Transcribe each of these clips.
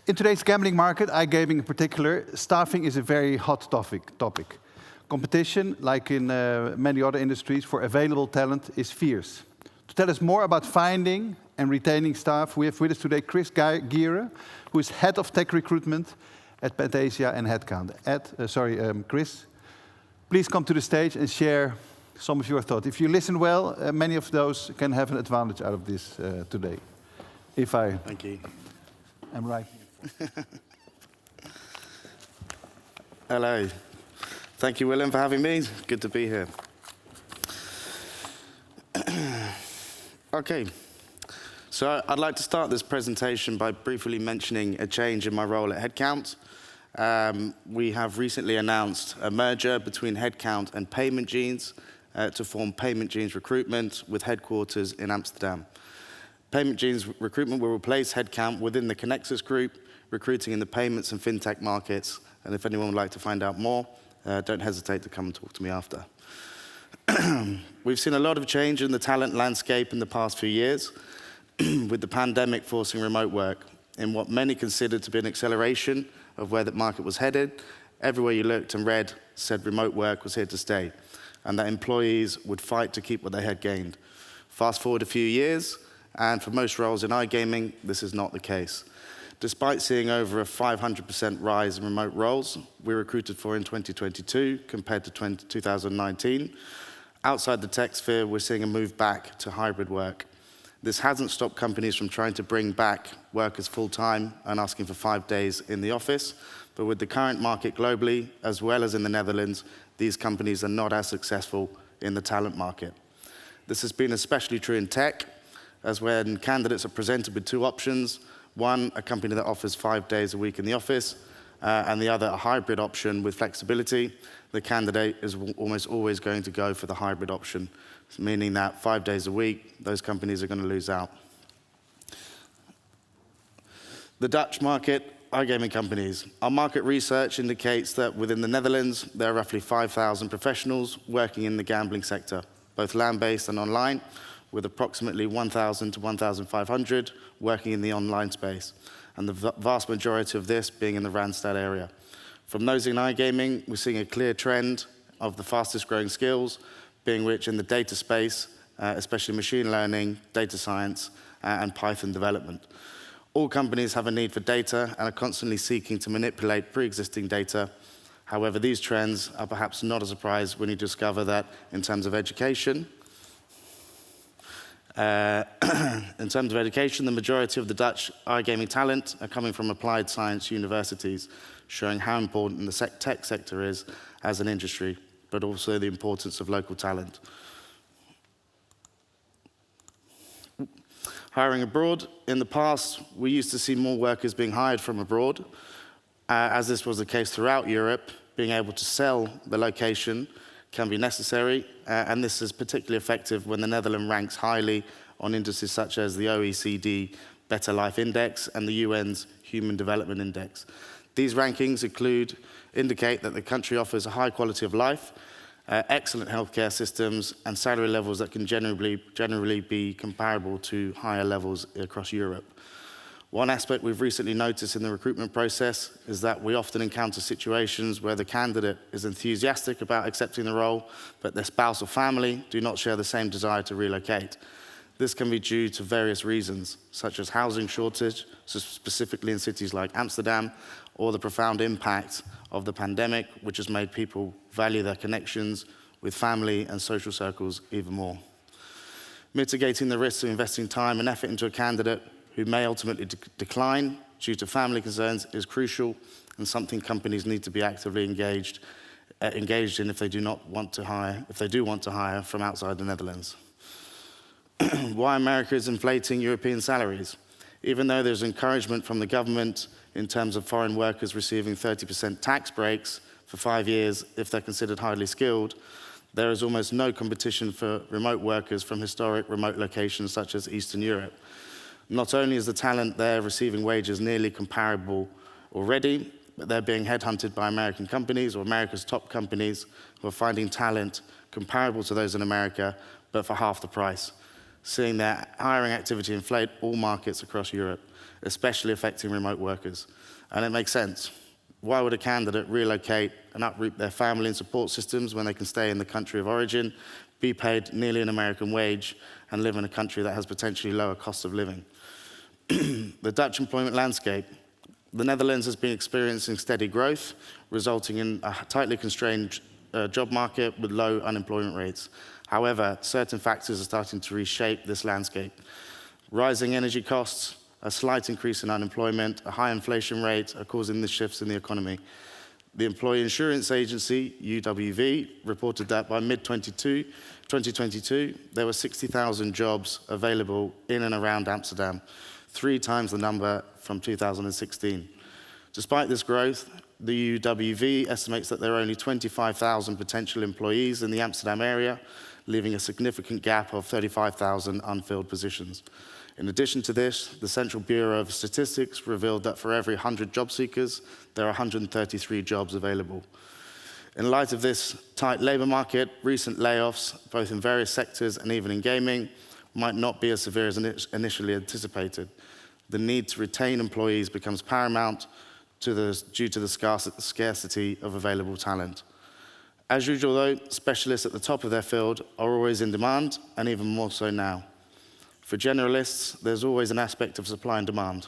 In today's gambling market, iGaming in particular, staffing is a very hot topic. Competition, like in many other industries, for available talent is fierce. To tell us more about finding and retaining staff, we have with us today Gyere, who is Head of Tech Recruitment at Pentasia Headcount. Chris, please come to the stage and share some of your thoughts. If you listen well, many of those can have an advantage out of this today. Thank you. I'm right. Hello. Thank you, Willem, for having me. Good to be here. Okay. So I'd like to start this presentation by briefly mentioning a change in my role at Headcount. We have recently announced a merger between Headcount and Payment Genes to form Payment Genes Recruitment with headquarters in Amsterdam. Payment Genes Recruitment will replace Headcount within the Connexus Group, recruiting in the payments and fintech markets. And if anyone would like to find out more, don't hesitate to come and talk to me after. We've seen a lot of change in the talent landscape in the past few years, with the pandemic forcing remote work. In what many considered to be an acceleration of where the market was headed, everywhere you looked and read said remote work was here to stay, and that employees would fight to keep what they had gained. Fast forward a few years, and for most roles in iGaming, this is not the case. Despite seeing over a 500% rise in remote roles we recruited for in 2022 compared to 2019, outside the tech sphere, we're seeing a move back to hybrid work. This hasn't stopped companies from trying to bring back workers full-time and asking for 5 days in the office, but with the current market globally, as well as in the Netherlands, these companies are not as successful in the talent market. This has been especially true in tech, as when candidates are presented with two options, one, a company that offers 5 days a week in the office, and the other, a hybrid option with flexibility, the candidate is almost always going to go for the hybrid option, meaning that 5 days a week, those companies are going to lose out. The Dutch market, iGaming companies. Our market research indicates that within the Netherlands, there are roughly 5,000 professionals working in the gambling sector, both land-based and online, with approximately 1,000 to 1,500 working in the online space, and the vast majority of this being in the Randstad area. From those in iGaming, we're seeing a clear trend of the fastest growing skills, being which in the data space, especially machine learning, data science, and Python development. All companies have a need for data and are constantly seeking to manipulate pre-existing data. However, these trends are perhaps not a surprise when you discover that in terms of education, the majority of the Dutch iGaming talent are coming from applied science universities, showing how important the tech sector is as an industry, but also the importance of local talent. Hiring abroad. In the past, we used to see more workers being hired from abroad, as this was the case throughout Europe. Being able to sell the location can be necessary, and this is particularly effective when the Netherlands ranks highly on indices such as the OECD Better Life Index and the UN's Human Development Index. These rankings indicate that the country offers a high quality of life, excellent healthcare systems, and salary levels that can generally be comparable to higher levels across Europe. One aspect we've recently noticed in the recruitment process is that we often encounter situations where the candidate is enthusiastic about accepting the role, but their spouse or family do not share the same desire to relocate. This can be due to various reasons, such as housing shortage, specifically in cities like Amsterdam, or the profound impact of the pandemic, which has made people value their connections with family and social circles even more. Mitigating the risks of investing time and effort into a candidate who may ultimately decline due to family concerns is crucial, and something companies need to be actively engaged in if they do want to hire from outside the Netherlands. Why America is inflating European salaries. Even though there's encouragement from the government in terms of foreign workers receiving 30% tax breaks for 5 years if they're considered highly skilled, there is almost no competition for remote workers from historic remote locations such as Eastern Europe. Not only is the talent there receiving wages nearly comparable already, but they're being headhunted by American companies or America's top companies who are finding talent comparable to those in America, but for half the price. seeing their hiring activity inflate all markets across Europe, especially affecting remote workers. And it makes sense. Why would a candidate relocate and uproot their family and support systems when they can stay in the country of origin, be paid nearly an American wage, and live in a country that has potentially lower cost of living? The Dutch employment landscape. The Netherlands has been experiencing steady growth, resulting in a tightly constrained job market with low unemployment rates. However, certain factors are starting to reshape this landscape. Rising energy costs, a slight increase in unemployment, a high inflation rate are causing the shifts in the economy. The Employee Insurance Agency, UWV, reported that by mid-2022, there were 60,000 jobs available in and around Amsterdam, 3 times the number from 2016. Despite this growth, the UWV estimates that there are only 25,000 potential employees in the Amsterdam area, leaving a significant gap of 35,000 unfilled positions. In addition to this, the Central Bureau of Statistics revealed that for every 100 job seekers, there are 133 jobs available. In light of this tight labour market, recent layoffs, both in various sectors and even in gaming, might not be as severe as initially anticipated. The need to retain employees becomes paramount due to the scarcity of available talent. As usual though, specialists at the top of their field are always in demand, and even more so now. For generalists, there's always an aspect of supply and demand.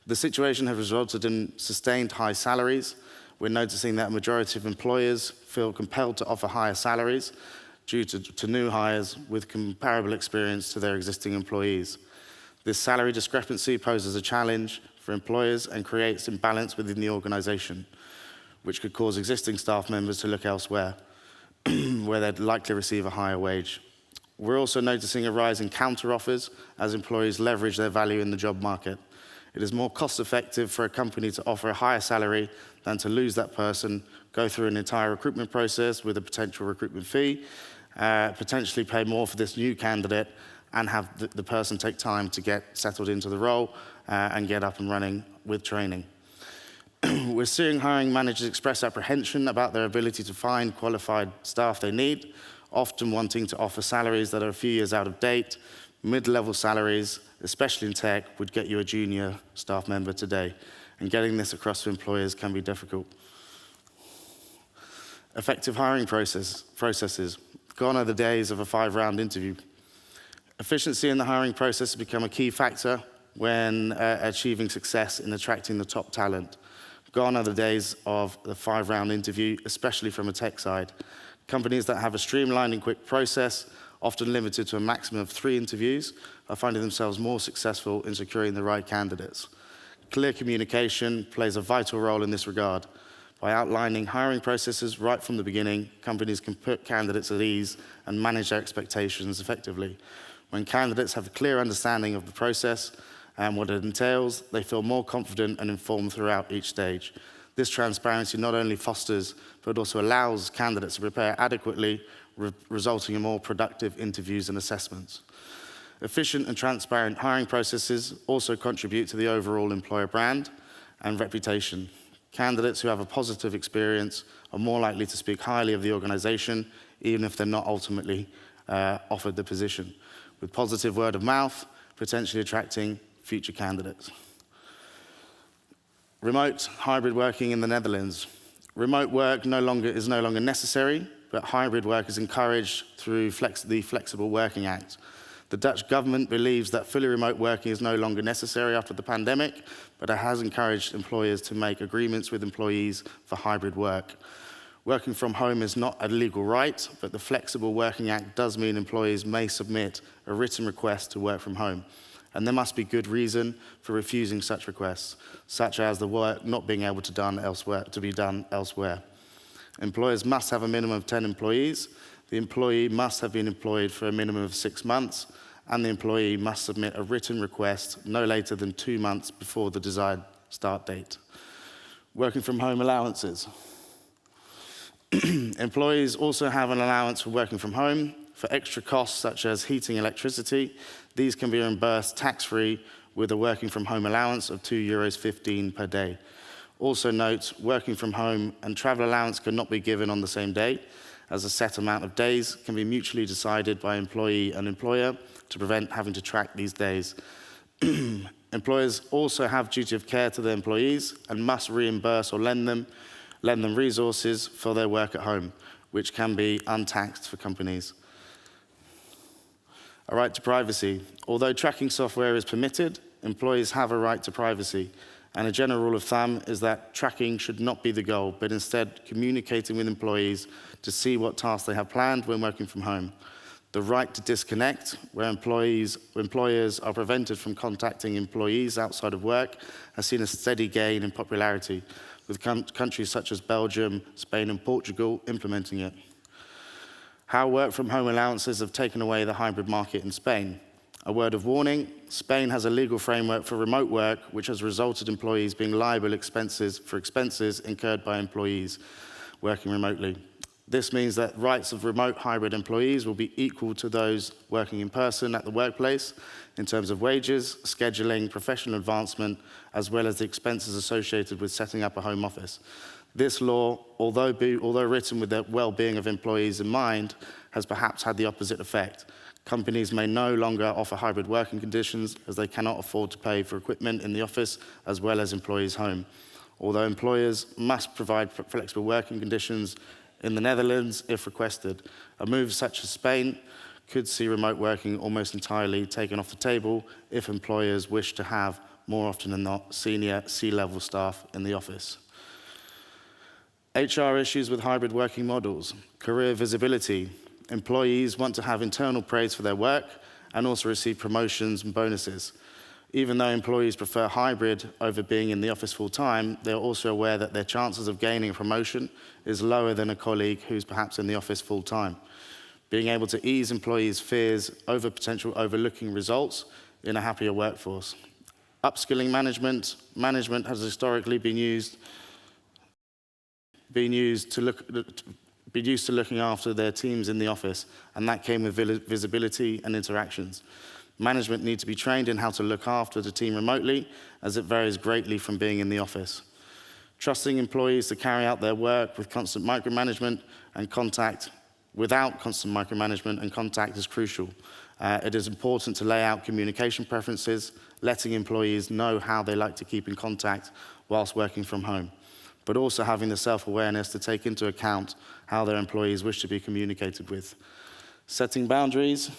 The situation has resulted in sustained high salaries. We're noticing that a majority of employers feel compelled to offer higher salaries due to new hires with comparable experience to their existing employees. This salary discrepancy poses a challenge for employers and creates imbalance within the organisation, which could cause existing staff members to look elsewhere, where they'd likely receive a higher wage. We're also noticing a rise in counter-offers as employees leverage their value in the job market. It is more cost-effective for a company to offer a higher salary than to lose that person, go through an entire recruitment process with a potential recruitment fee, potentially pay more for this new candidate, and have the person take time to get settled into the role and get up and running with training. We're seeing hiring managers express apprehension about their ability to find qualified staff they need, often wanting to offer salaries that are a few years out of date. Mid-level salaries, especially in tech, would get you a junior staff member today, and getting this across to employers can be difficult. Effective hiring processes. Gone are the days of a 5-round interview. Efficiency in the hiring process has become a key factor when achieving success in attracting the top talent. Gone are the days of the 5-round interview, especially from a tech side. Companies that have a streamlined and quick process, often limited to a maximum of 3 interviews, are finding themselves more successful in securing the right candidates. Clear communication plays a vital role in this regard. By outlining hiring processes right from the beginning, companies can put candidates at ease and manage their expectations effectively. When candidates have a clear understanding of the process and what it entails, they feel more confident and informed throughout each stage. This transparency not only fosters, but also allows candidates to prepare adequately, resulting in more productive interviews and assessments. Efficient and transparent hiring processes also contribute to the overall employer brand and reputation. Candidates who have a positive experience are more likely to speak highly of the organisation, even if they're not ultimately offered the position, with positive word of mouth, potentially attracting future candidates. Remote hybrid working in the Netherlands. Remote work is no longer necessary, but hybrid work is encouraged through the Flexible Working Act. The Dutch government believes that fully remote working is no longer necessary after the pandemic, but it has encouraged employers to make agreements with employees for hybrid work. Working from home is not a legal right, but the Flexible Working Act does mean employees may submit a written request to work from home. And there must be good reason for refusing such requests, such as the work not being able to be done elsewhere. Employers must have a minimum of 10 employees. The employee must have been employed for a minimum of 6 months, and the employee must submit a written request no later than 2 months before the desired start date. Working from home allowances. Employees also have an allowance for working from home for extra costs such as heating and electricity. These can be reimbursed tax-free with a working from home allowance of €2.15 per day. Also note, working from home and travel allowance cannot be given on the same day, as a set amount of days can be mutually decided by employee and employer to prevent having to track these days. Employers also have duty of care to their employees and must reimburse or lend them resources for their work at home, which can be untaxed for companies. A right to privacy. Although tracking software is permitted, employees have a right to privacy, and a general rule of thumb is that tracking should not be the goal, but instead communicating with employees to see what tasks they have planned when working from home. The right to disconnect, where employers are prevented from contacting employees outside of work, has seen a steady gain in popularity, with countries such as Belgium, Spain, and Portugal implementing it. How work-from-home allowances have taken away the hybrid market in Spain. A word of warning, Spain has a legal framework for remote work, which has resulted in employees being liable for expenses incurred by employees working remotely. This means that rights of remote hybrid employees will be equal to those working in person at the workplace in terms of wages, scheduling, professional advancement, as well as the expenses associated with setting up a home office. This law, although written with the well-being of employees in mind, has perhaps had the opposite effect. Companies may no longer offer hybrid working conditions as they cannot afford to pay for equipment in the office as well as employees' home. Although employers must provide flexible working conditions in the Netherlands if requested, a move such as Spain could see remote working almost entirely taken off the table if employers wish to have, more often than not, senior C-level staff in the office. HR issues with hybrid working models. Career visibility. Employees want to have internal praise for their work and also receive promotions and bonuses. Even though employees prefer hybrid over being in the office full-time, they are also aware that their chances of gaining a promotion is lower than a colleague who's perhaps in the office full-time. Being able to ease employees' fears over potential overlooking results in a happier workforce. Upskilling management. Management has historically been used to looking after their teams in the office, and that came with visibility and interactions. Management need to be trained in how to look after the team remotely, as it varies greatly from being in the office. Trusting employees to carry out their work with constant micromanagement and contact, without constant micromanagement and contact is crucial. It is important to lay out communication preferences, letting employees know how they like to keep in contact whilst working from home, but also having the self-awareness to take into account how their employees wish to be communicated with. Setting boundaries.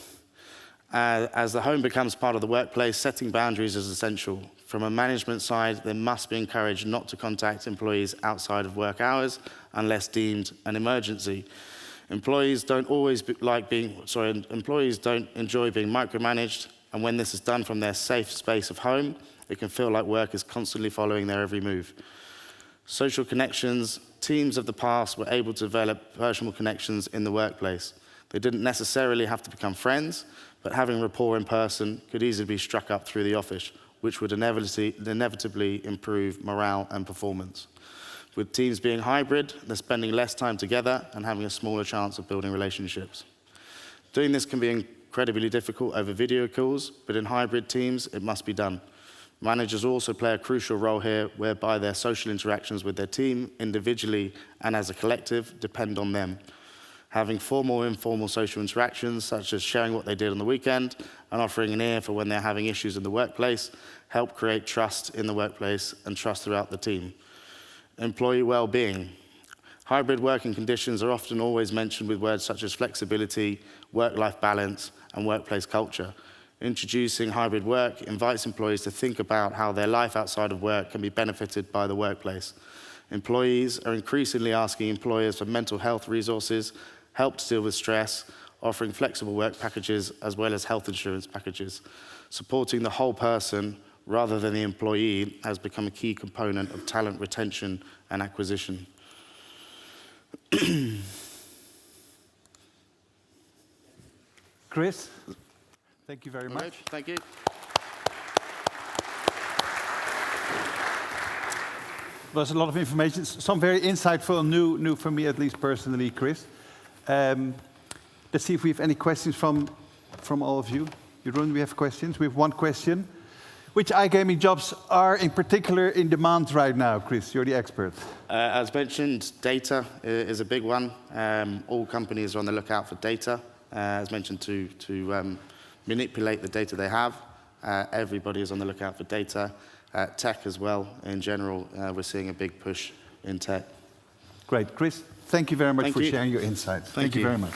As the home becomes part of the workplace, setting boundaries is essential. From a management side, they must be encouraged not to contact employees outside of work hours unless deemed an emergency. Employees don't enjoy being micromanaged, and when this is done from their safe space of home, it can feel like work is constantly following their every move. Social connections. Teams of the past were able to develop personal connections in the workplace. They didn't necessarily have to become friends, but having rapport in person could easily be struck up through the office, which would inevitably improve morale and performance. With teams being hybrid, they're spending less time together and having a smaller chance of building relationships. Doing this can be incredibly difficult over video calls, but in hybrid teams, it must be done. Managers also play a crucial role here, whereby their social interactions with their team, individually and as a collective, depend on them. Having formal and informal social interactions, such as sharing what they did on the weekend and offering an ear for when they're having issues in the workplace, help create trust in the workplace and trust throughout the team. Employee well-being. Hybrid working conditions are often always mentioned with words such as flexibility, work-life balance, and workplace culture. Introducing hybrid work invites employees to think about how their life outside of work can be benefited by the workplace. Employees are increasingly asking employers for mental health resources, help to deal with stress, offering flexible work packages as well as health insurance packages. Supporting the whole person rather than the employee has become a key component of talent retention and acquisition. Chris, thank you very much. Thank you. Was a lot of information, some very insightful and new for me, at least personally, Chris. Let's see if we have any questions from all of you. Jeroen, we have questions. We have one question. Which iGaming jobs are in particular in demand right now, Chris? You're the expert. As mentioned, data is a big one. All companies are on the lookout for data. As mentioned, to manipulate the data they have. Everybody is on the lookout for data. Tech as well, in general, we're seeing a big push in tech. Great. Chris, thank you very much for sharing your insights. Thank you very much.